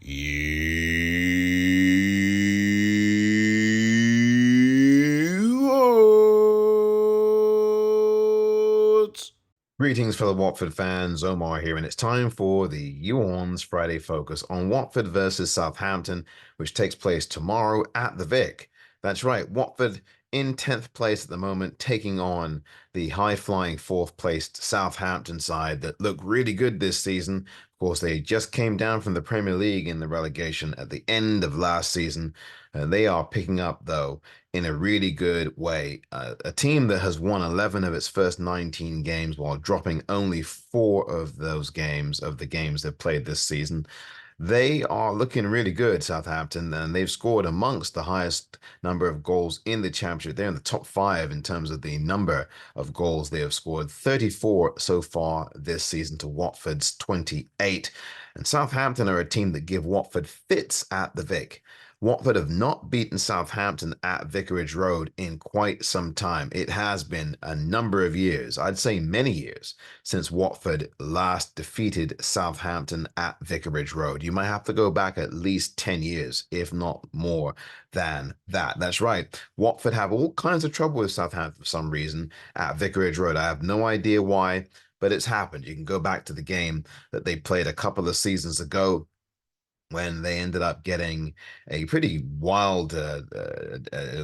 Youorns. Greetings, fellow Watford fans. Omar here, and it's time for the YouOrns Friday Focus on Watford versus Southampton, which takes place tomorrow at the Vic. That's right, Watford in 10th place at the moment, taking on the high-flying 4th-placed Southampton side that look really good this season. Of course, they just came down from the Premier League in the relegation at the end of last season. They are picking up, though, in a really good way. A team that has won 11 of its first 19 games while dropping only 4 of those games, of the games they've played this season. They are looking really good, Southampton, and they've scored amongst the highest number of goals in the championship. They're in the top 5 in terms of the number of goals they have scored, 34 so far this season to Watford's 28. And Southampton are a team that give Watford fits at the Vic. Watford have not beaten Southampton at Vicarage Road in quite some time. It has been a number of years, I'd say many years, since Watford last defeated Southampton at Vicarage Road. You might have to go back at least 10 years, if not more than that. That's right. Watford have all kinds of trouble with Southampton for some reason at Vicarage Road. I have no idea why, but it's happened. You can go back to the game that they played a couple of seasons ago when they ended up getting a pretty wild,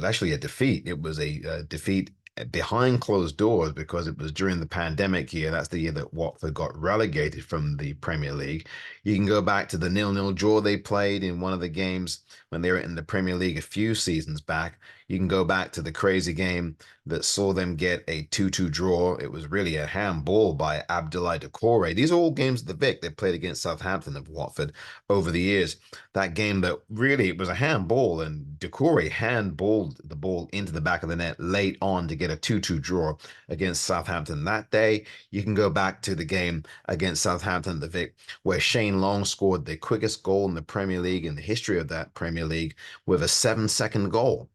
actually a defeat. It was a defeat behind closed doors because it was during the pandemic year. That's the year that Watford got relegated from the Premier League. You can go back to the 0-0 draw they played in one of the games when they were in the Premier League a few seasons back. You can go back to the crazy game that saw them get a 2-2 draw. It was really a handball by Abdoulaye Doucouré. These are all games of the Vic they played against Southampton of Watford over the years. That game that really it was a handball, and Doucouré handballed the ball into the back of the net late on to get a 2-2 draw against Southampton that day. You can go back to the game against Southampton at the Vic, where Shane Long scored the quickest goal in the Premier League in the history of that Premier League with a 7-second goal.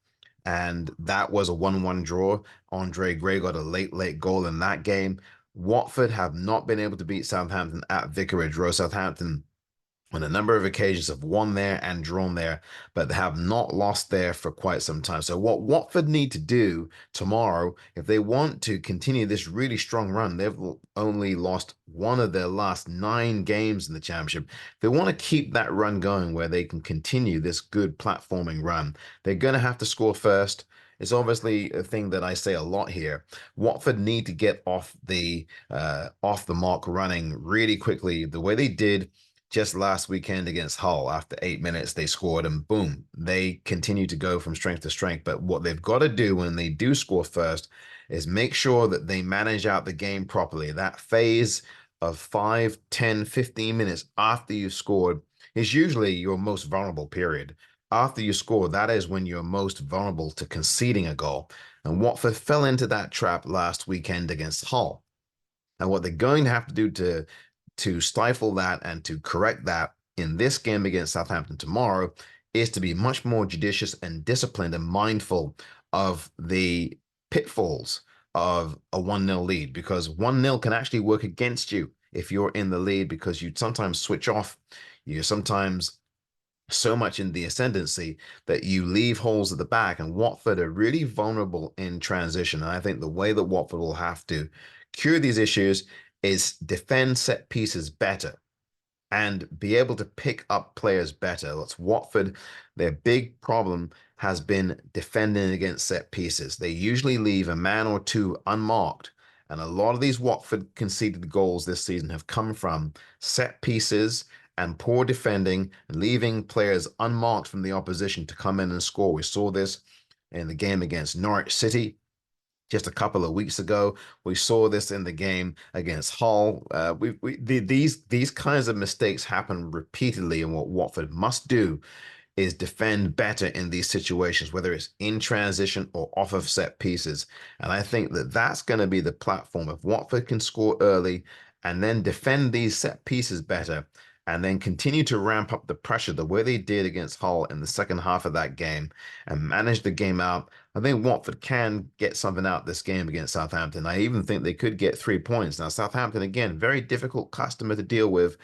And that was a 1-1 draw. Andre Gray got a late goal in that game. Watford have not been able to beat Southampton at Vicarage Road. Southampton on a number of occasions have won there and drawn there, but they have not lost there for quite some time. So what Watford need to do tomorrow, if they want to continue this really strong run, they've only lost one of their last 9 games in the championship. If they want to keep that run going where they can continue this good platforming run, they're going to have to score first. It's obviously a thing that I say a lot here. Watford need to get off the mark running really quickly, the way they did just last weekend against Hull. After 8 minutes, they scored and boom, they continue to go from strength to strength. But what they've got to do when they do score first is make sure that they manage out the game properly. That phase of 5, 10, 15 minutes after you've scored is usually your most vulnerable period. After you score, that is when you're most vulnerable to conceding a goal. And Watford fell into that trap last weekend against Hull. And what they're going to have to do to stifle that and to correct that in this game against Southampton tomorrow is to be much more judicious and disciplined and mindful of the pitfalls of a 1-0 lead, because 1-0 can actually work against you if you're in the lead, because you sometimes switch off. You're sometimes so much in the ascendancy that you leave holes at the back, and Watford are really vulnerable in transition. And I think the way that Watford will have to cure these issues is defend set pieces better and be able to pick up players better. That's Watford. Their big problem has been defending against set pieces. They usually leave a man or two unmarked. And a lot of these Watford conceded goals this season have come from set pieces and poor defending, leaving players unmarked from the opposition to come in and score. We saw this in the game against Norwich City just a couple of weeks ago. We saw this in the game against Hull. These kinds of mistakes happen repeatedly, and what Watford must do is defend better in these situations, whether it's in transition or off of set pieces. And I think that that's going to be the platform. If Watford can score early and then defend these set pieces better, and then continue to ramp up the pressure the way they did against Hull in the second half of that game and manage the game out, I think Watford can get something out this game against Southampton. I even think they could get 3 points. Now, Southampton, again, very difficult customer to deal with.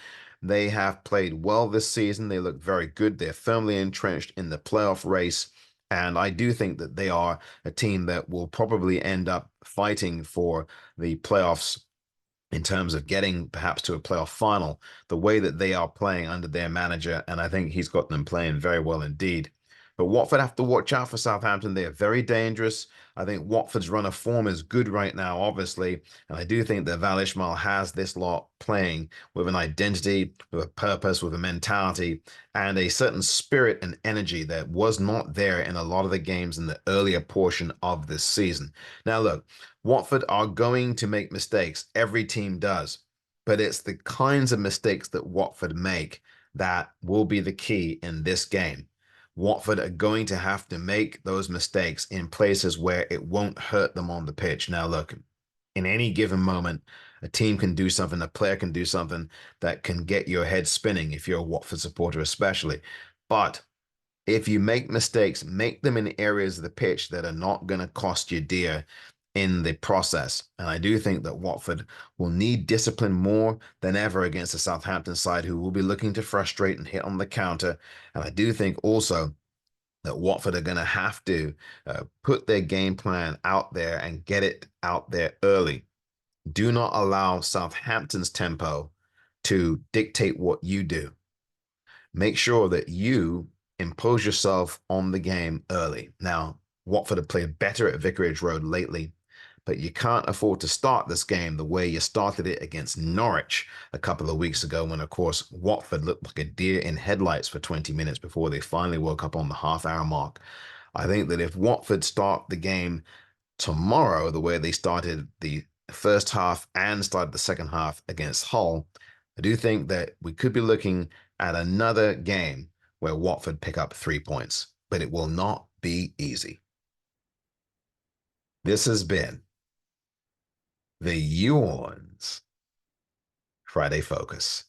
They have played well this season. They look very good. They're firmly entrenched in the playoff race. And I do think that they are a team that will probably end up fighting for the playoffs in terms of getting perhaps to a playoff final, the way that they are playing under their manager. And I think he's got them playing very well indeed. But Watford have to watch out for Southampton. They are very dangerous. I think Watford's run of form is good right now, obviously. And I do think that Val Ishmael has this lot playing with an identity, with a purpose, with a mentality, and a certain spirit and energy that was not there in a lot of the games in the earlier portion of this season. Now, look, Watford are going to make mistakes. Every team does. But it's the kinds of mistakes that Watford make that will be the key in this game. Watford are going to have to make those mistakes in places where it won't hurt them on the pitch. Now, look, in any given moment, a team can do something, a player can do something that can get your head spinning if you're a Watford supporter, especially. But if you make mistakes, make them in areas of the pitch that are not going to cost you dear in the process. And I do think that Watford will need discipline more than ever against the Southampton side, who will be looking to frustrate and hit on the counter. And I do think also that Watford are going to have to put their game plan out there and get it out there early. Do not allow Southampton's tempo to dictate what you do. Make sure that you impose yourself on the game early. Now, Watford have played better at Vicarage Road lately, but you can't afford to start this game the way you started it against Norwich a couple of weeks ago when, of course, Watford looked like a deer in headlights for 20 minutes before they finally woke up on the half-hour mark. I think that if Watford start the game tomorrow the way they started the first half and started the second half against Hull, I do think that we could be looking at another game where Watford pick up 3 points, but it will not be easy. This has been the YouOrns Friday Focus.